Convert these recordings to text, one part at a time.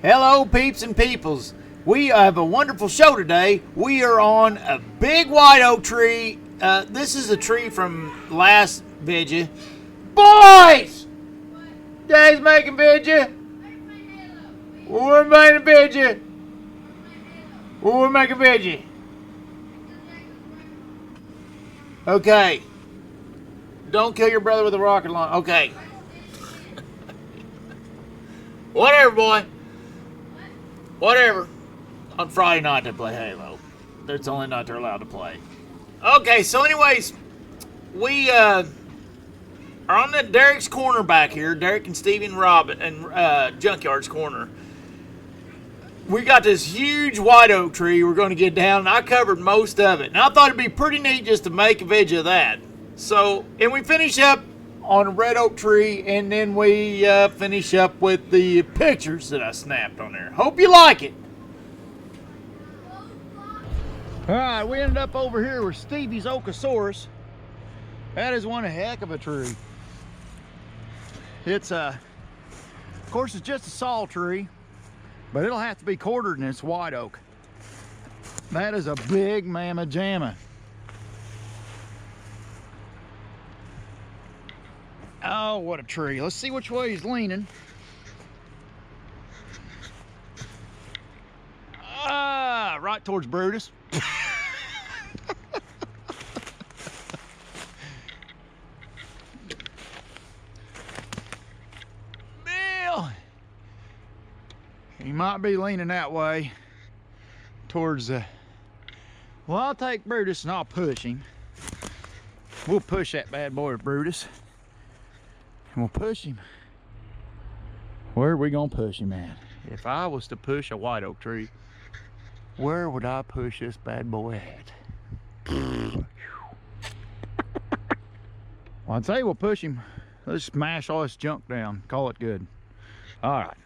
Hello, peeps and peoples. We have a wonderful show today. We are on a big white oak tree. This is a tree from last vigil. Boys! Dad's making vigil. We're making vigil. We're making vigil. Okay. Don't kill your brother with a rocket launcher. Okay. Whatever, boy. Whatever. On Friday night they play Halo. That's the only night they're allowed to play. Okay, so anyways, we are on the Derek's corner back here. Derek and Stevie and Rob and Junkyard's corner. We got this huge white oak tree we're going to get down, and I covered most of it. And I thought it'd be pretty neat just to make a video of that. So, and we finish up on a red oak tree, and then we finish up with the pictures that I snapped on there. Hope you like it. All right, we ended up over here with Stevie's Okosaurus. That is one heck of a tree. It's of course, it's just a saw tree, but it'll have to be quartered, and it's white oak. That is a big mamma jamma. Oh, what a tree. Let's see which way he's leaning. Ah, right towards Brutus. Bill! He might be leaning that way towards the... Well, I'll take Brutus and I'll push him. We'll push that bad boy with Brutus. And we'll push him. Where are we gonna push him at? If I was to push a white oak tree, where would I push this bad boy at? Well, I'd say we'll push him. Let's smash all this junk down. Call it good. All right.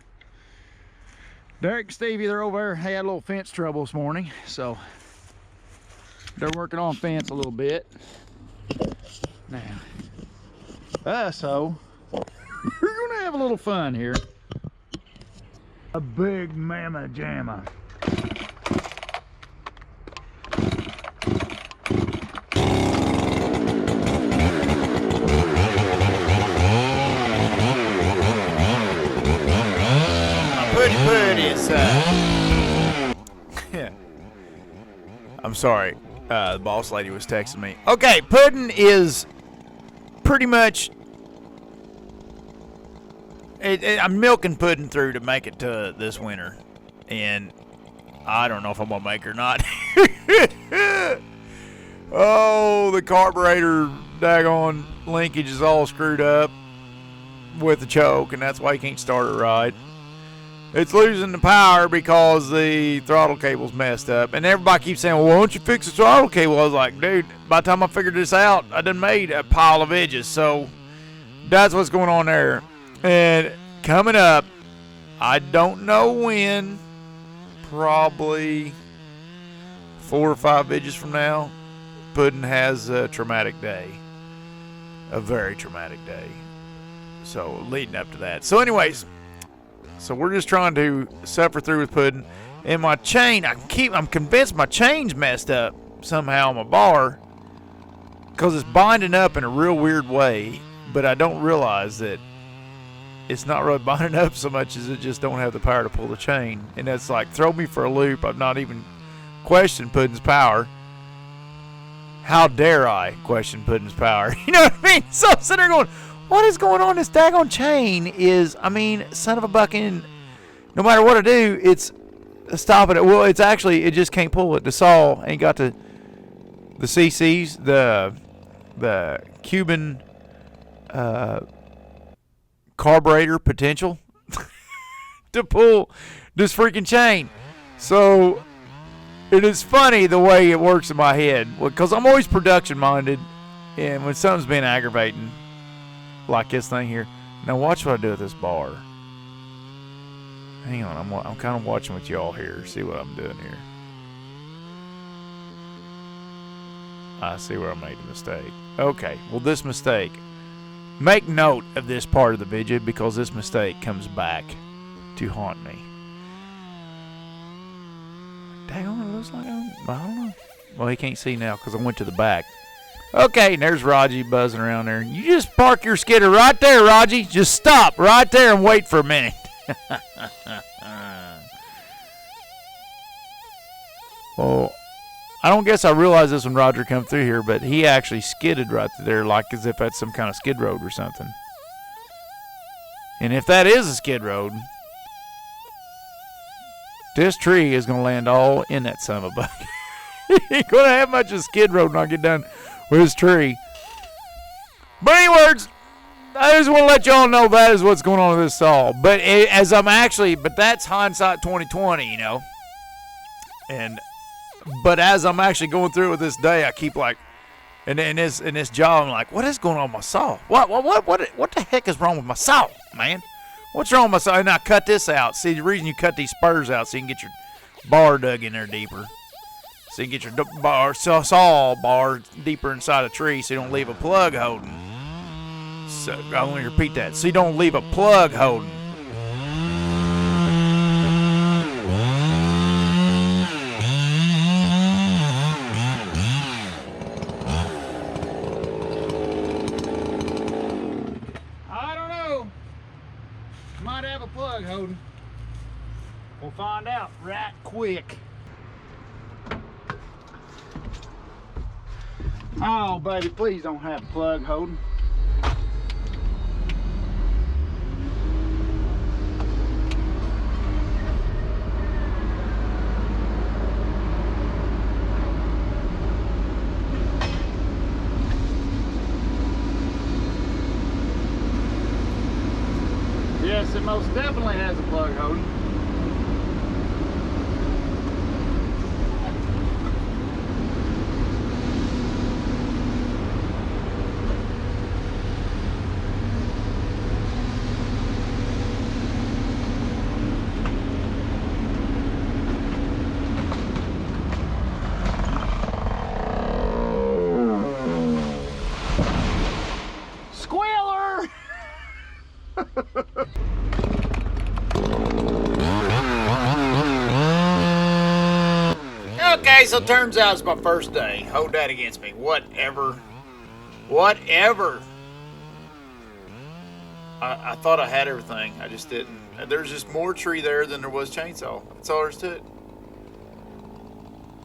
Derek and Stevie, they're over there. They had a little fence trouble this morning, so they're working on fence a little bit. Now, so we're gonna have a little fun here. A big mamma jamma. I'm sorry, the boss lady was texting me. Okay, Puddin is pretty much... I'm milking Puddin through to make it to this winter. And I don't know if I'm going to make it or not. Oh, the carburetor daggone linkage is all screwed up with the choke, and that's why you can't start it right. It's losing the power because the throttle cable's messed up. And everybody keeps saying, well, why don't you fix the throttle cable? I was like, dude, by the time I figured this out, I done made a pile of edges. So that's what's going on there. And coming up, I don't know when, probably 4 or 5 edges from now, Puddin has a traumatic day. A very traumatic day. So leading up to that. So anyways... So we're just trying to suffer through with Puddin. And my chain, I'm convinced my chain's messed up somehow on my bar, because it's binding up in a real weird way, but I don't realize that it's not really binding up so much as it just don't have the power to pull the chain. And that's like, throw me for a loop. I've not even questioned Puddin's power. How dare I question Puddin's power? You know what I mean? So I'm sitting there going, what is going on? This daggone chain is, I mean, son of a bucking, no matter what I do, it's stopping it. Well, it's actually, it just can't pull it. The saw ain't got the CCs, the Cuban carburetor potential to pull this freaking chain. So it is funny the way it works in my head, because I'm always production minded, and when something's been aggravating, like this thing here. Now watch what I do with this bar. Hang on, I'm kind of watching with y'all here. See what I'm doing here. I see where I made a mistake. Okay, well this mistake. Make note of this part of the video, because this mistake comes back to haunt me. Dang on, it looks like I don't know. Well, he can't see now because I went to the back. Okay, and there's Raji buzzing around there. You just park your skidder right there, Raji. Just stop right there and wait for a minute. Well, I don't guess I realized this when Roger come through here, but he actually skidded right there like as if that's some kind of skid road or something. And if that is a skid road, this tree is going to land all in that son of a bucket. He ain't going to have much of skid road when I get done with his tree. But anyways, I just want to let y'all know that is what's going on with this saw. But but that's hindsight 2020, you know. But as I'm actually going through it with this day, I keep like, in this job, I'm like, what is going on with my saw? What the heck is wrong with my saw, man? What's wrong with my saw? And I cut this out. See, the reason you cut these spurs out so you can get your bar dug in there deeper. So you can get your saw bar deeper inside a tree so you don't leave a plug holding. So I want to repeat that. So you don't leave a plug holding. I don't know. Might have a plug holding. We'll find out right quick. Oh, baby, please don't have a plug holding. Yes, it most definitely has a plug holding. Okay, so turns out it's my first day. Hold that against me. Whatever. I thought I had everything. I just didn't. There's just more tree there than there was chainsaw. That's all there's to it.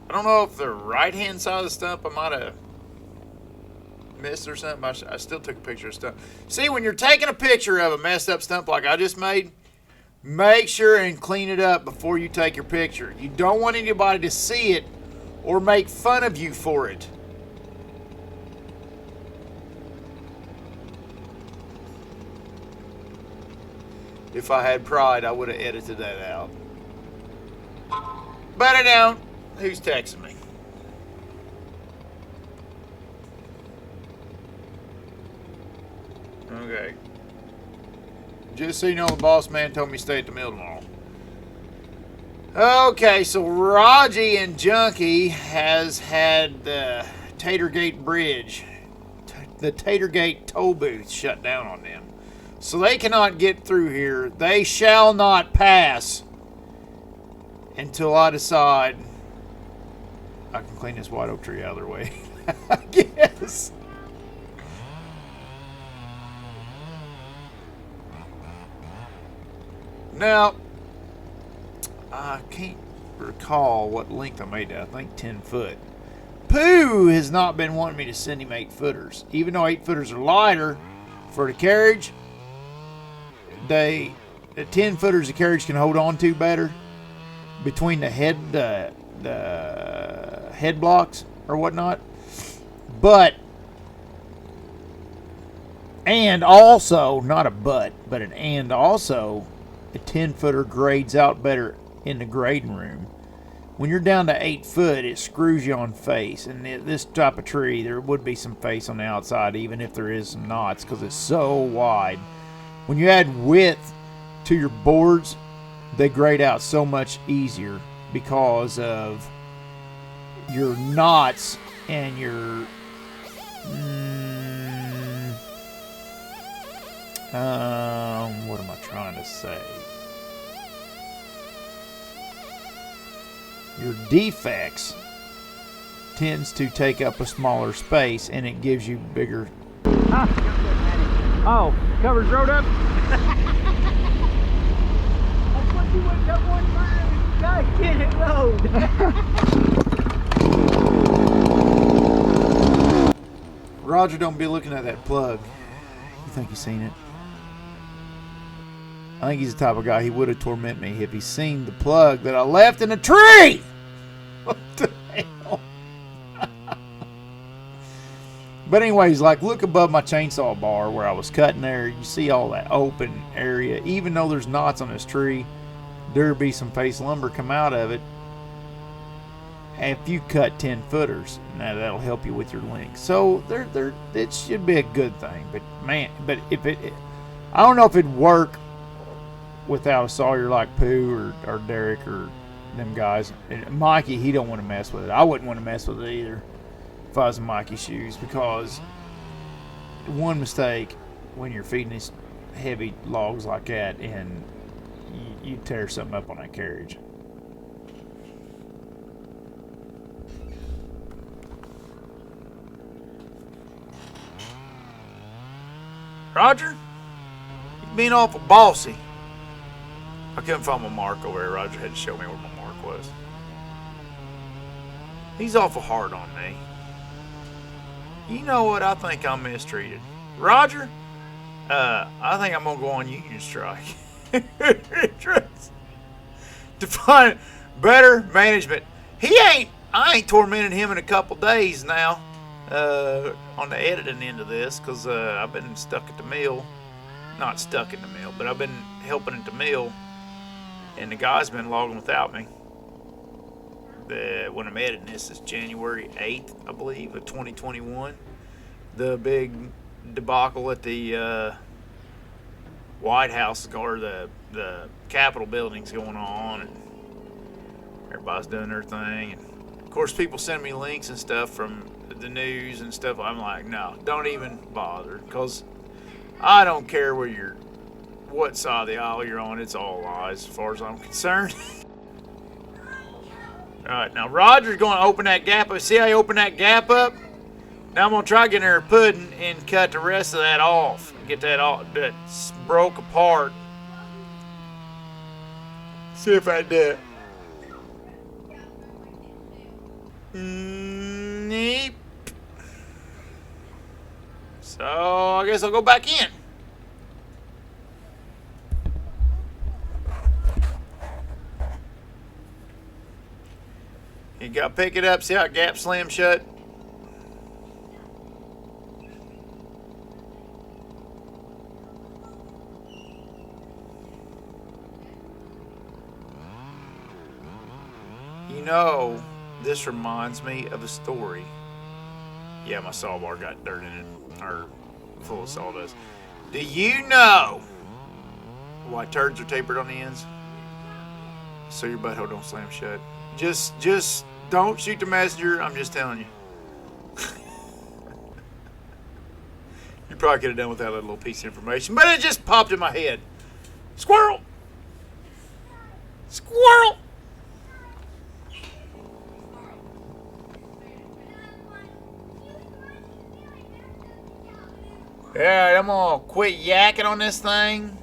I don't know if the right-hand side of the stump I might have missed or something. I still took a picture of stump. See, when you're taking a picture of a messed up stump like I just made, make sure and clean it up before you take your picture. You don't want anybody to see it or make fun of you for it. If I had pride, I would have edited that out. But I don't. Who's texting me? Okay. Just so you know, the boss man told me to stay at the mill tomorrow. Okay, so Raji and Junkie has had the Tatergate Bridge, the Tatergate toll booth shut down on them. So they cannot get through here. They shall not pass until I decide I can clean this white oak tree out of their way. I guess. Now, I can't recall what length I made that. I think 10 foot. Pooh has not been wanting me to send him 8 footers. Even though 8 footers are lighter for the carriage, the 10 footers the carriage can hold on to better between the head blocks or whatnot. And also, not a but an and also, a 10 footer grades out better in the grading room. When you're down to 8 foot, it screws you on face. And this type of tree, there would be some face on the outside, even if there is some knots, because it's so wide. When you add width to your boards, they grade out so much easier because of your knots and your what am I trying to say? your defects tends to take up a smaller space, and it gives you bigger. Oh, covers rode up. That's what you went up one time. God, get it load. Roger don't be looking at that plug. You think he's seen it? I think he's the type of guy, he would have tormented me if he seen the plug that I left in a tree. What the hell? But anyways, like, look above my chainsaw bar where I was cutting there. You see all that open area. Even though there's knots on this tree, there'll be some face lumber come out of it. And if you cut 10 footers, now that'll help you with your length. So it should be a good thing. But man, if it, I don't know if it'd work without a sawyer like Pooh or Derek or them guys. And Mikey, he don't want to mess with it. I wouldn't want to mess with it either if I was in Mikey's shoes, because one mistake when you're feeding these heavy logs like that, and you tear something up on that carriage. Roger, you're being awful bossy. I couldn't find my mark over there. Roger had to show me where my mark was. He's awful hard on me. You know what? I think I'm mistreated. Roger, I think I'm going to go on union strike. To find better management. I ain't tormented him in a couple days now on the editing end of this, because I've been stuck at the mill. Not stuck in the mill, but I've been helping at the mill, and the guy's been logging without me. When I'm editing this is January 8th, I believe, of 2021. The big debacle at the White House, or the Capitol building's going on, and everybody's doing their thing. And of course, people send me links and stuff from the news and stuff. I'm like, no, don't even bother, because I don't care what side of the aisle you're on. It's all lies as far as I'm concerned. Alright, now Roger's going to open that gap up. See how he opened that gap up? Now I'm going to try getting there pudding and cut the rest of that off. Get that all that's broke apart. See if I do. Neep. So I guess I'll go back in. You gotta pick it up, see how it gap slam shut? You know, this reminds me of a story. Yeah, my saw bar got dirt in it, or full of sawdust. Do you know why turds are tapered on the ends? So your butthole don't slam shut. Just don't shoot the messenger. I'm just telling you. You probably could have done without that little piece of information, but it just popped in my head. Squirrel! Squirrel! Alright, I'm gonna quit yakking on this thing.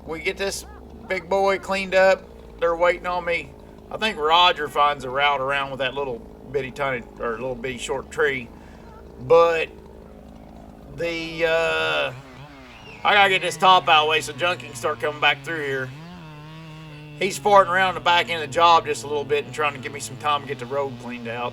We get this big boy cleaned up. They're waiting on me. I think Roger finds a route around with that little bitty tiny, or little bitty short tree. But I gotta get this top out of the way so Junkie can start coming back through here. He's farting around the back end of the job just a little bit and trying to give me some time to get the road cleaned out.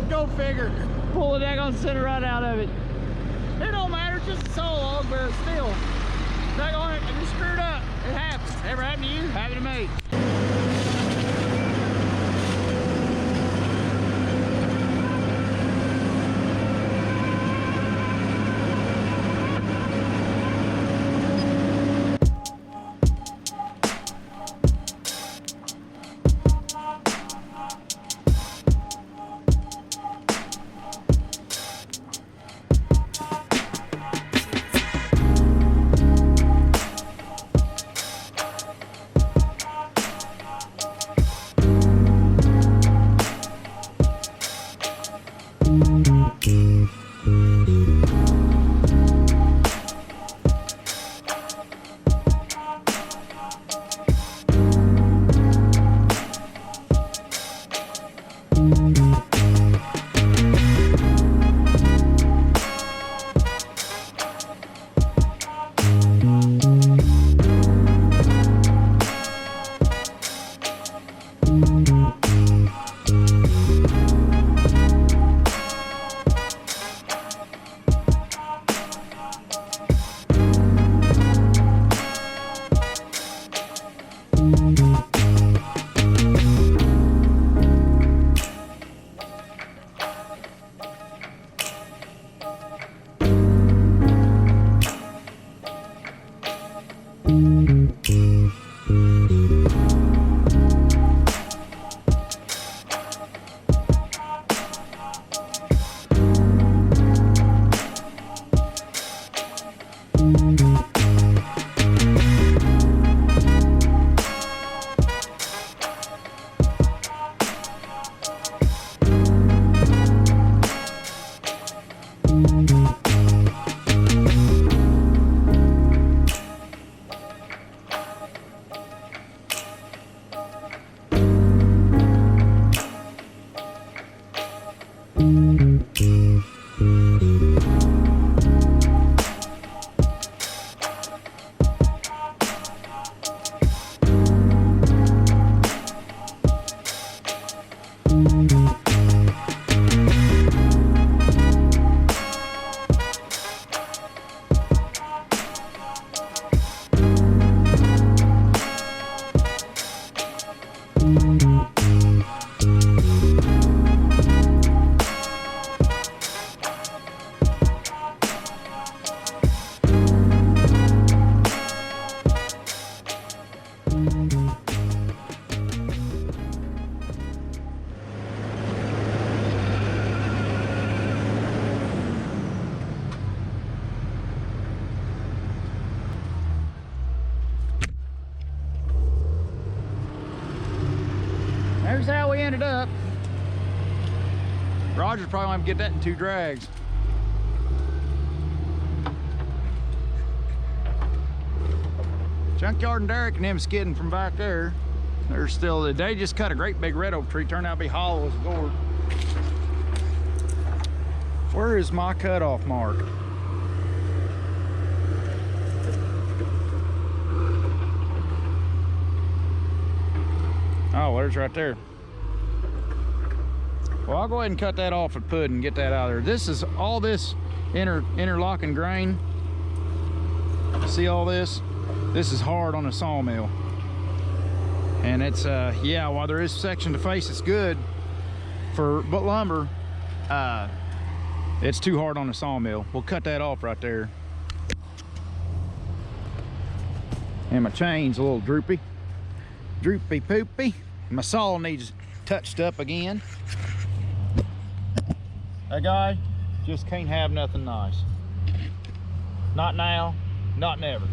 Go figure. Pull the daggone center right out of it. It don't matter, it's just a saw log, but still. Daggone it, I just screwed up. It happens. Ever happened to you? Happened to me. There's how we ended up. Roger's probably gonna get that in 2 drags. Junkyard and Derek and them skidding from back there. They're still, they just cut a great big red oak tree, turned out to be hollow as a gourd. Where is my cutoff mark? Oh, there's right there. Well, I'll go ahead and cut that off at Puddin and get that out of there. This is all this interlocking grain. See all this? This is hard on a sawmill. And it's, yeah, while there is section to face, it's good for lumber. It's too hard on a sawmill. We'll cut that off right there. And my chain's a little droopy poopy. My saw needs touched up again. That guy just can't have nothing nice. Not now, not never.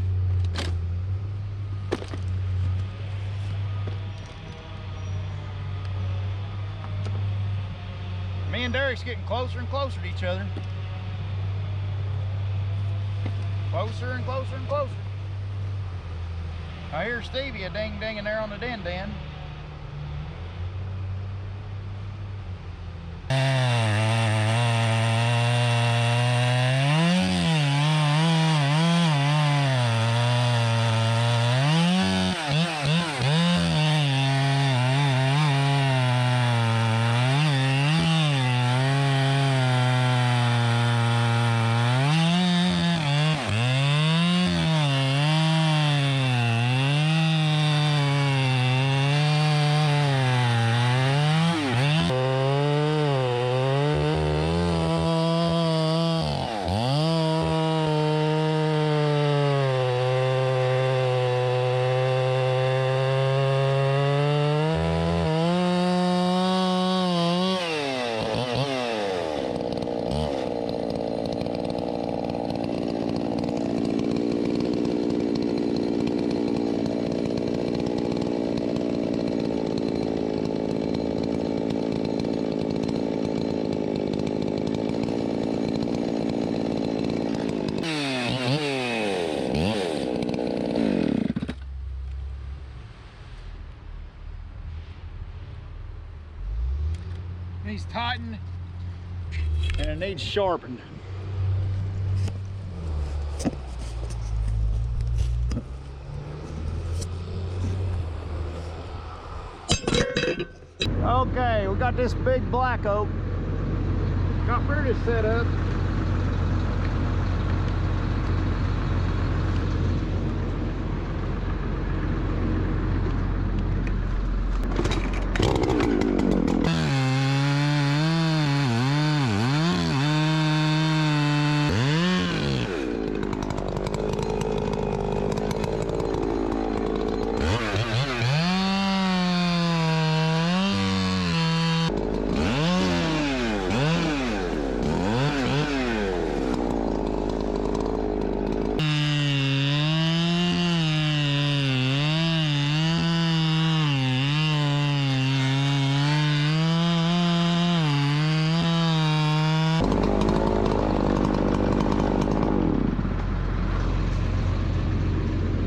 Me and Derek's getting closer and closer to each other. Closer and closer and closer. I hear Stevie a ding-dinging there on the din-din. needs tightened, and it needs sharpened. Okay, we got this big black oak. Got Brutus set up.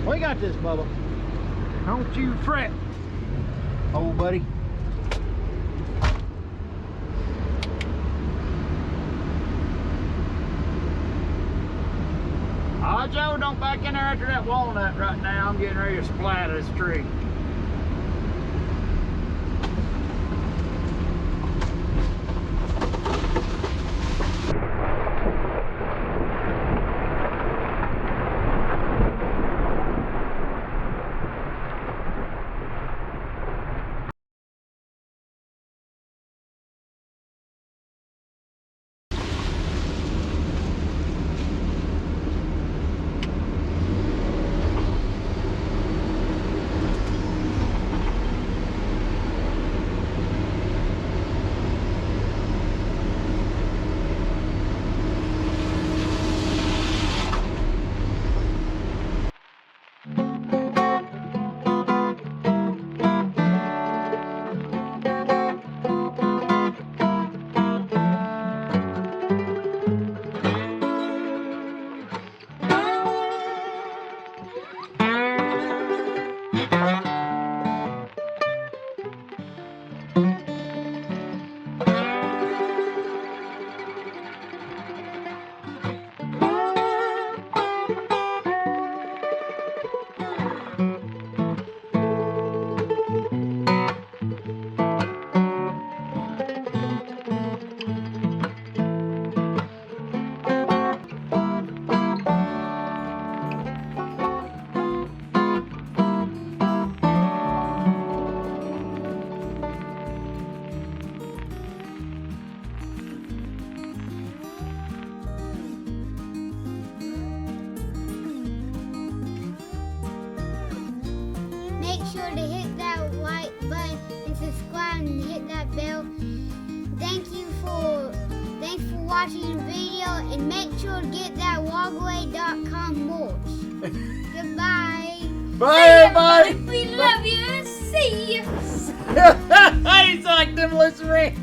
We got this, Bubba. Don't you fret, old buddy. Oh, Joe, don't back in there after that walnut right now. I'm getting ready to splat this tree. Make sure to hit that like button and subscribe and hit that bell. Thanks for watching the video, and make sure to get that walkway.com mulch. Goodbye. Bye, everybody. We love you. See you. He's like them, Lucy Ray.